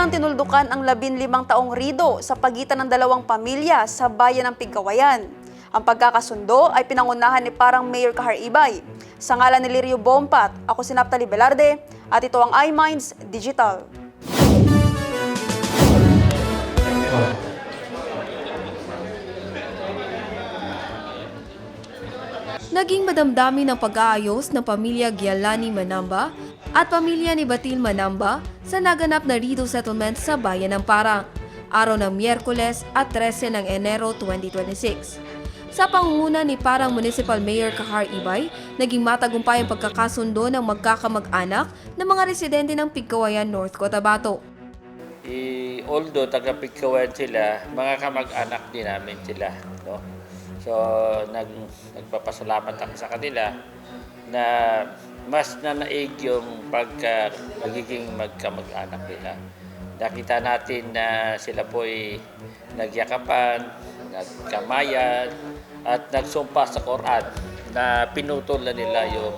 Kasunduang tinuldukan ang 15 taong rido sa pagitan ng dalawang pamilya sa bayan ng Pigkawayan. Ang pagkakasundo ay pinangunahan ni parang Mayor Kahar Ibay. Sa ngalan ni Lirio Bompat, ako si Naphtali Velarde at ito ang iMinds Digital. Naging madamdami ng pag-aayos ng pamilya Gialani Manamba at pamilya ni Batil Manamba sa naganap na Rido Settlement sa bayan ng Parang, araw ng Miyerkules at 13 ng Enero 2026. Sa pangunguna ni Parang Municipal Mayor Kahar Ibay, naging matagumpay ang pagkakasundo ng magkakamag-anak ng mga residente ng Pigkawayan, North Cotabato. Although taga-Pigkawayan sila, mga kamag-anak din namin sila, no? So, nagpapasalamat ako sa kanila na mas nanaig yung pagiging magkamag-anak nila. Nakita natin na sila po'y nagyakapan, nagkamayan, at nagsumpa sa Quran na pinutol na nila yung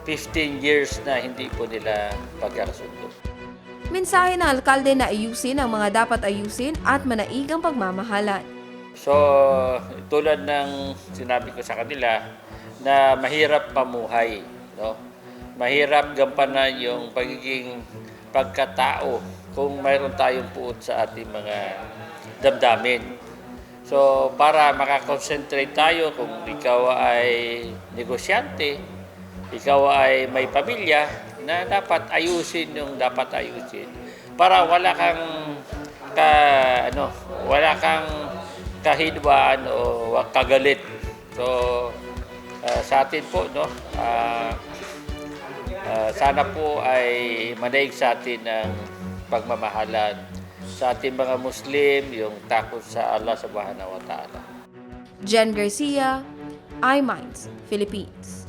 15 years na hindi po nila pagkakasundo. Mensahe ng alkalde na ayusin ang mga dapat ayusin at manaigang pagmamahalan. So, tulad ng sinabi ko sa kanila na mahirap pamuhay, no? Mahirap gampanan yung pagiging pagkatao kung mayroon tayong puot sa ating mga damdamin. So, para makakonsentrate tayo kung ikaw ay negosyante, ikaw ay may pamilya, na dapat ayusin yung dapat ayusin. Para wala kang kahidwaan o kagalit. So, sa atin po, no, sana po ay manaig sa atin ng pagmamahalan. Sa ating mga Muslim, yung takot sa Allah subhanahu wa ta'ala. Jen Garcia, iMinds, Philippines.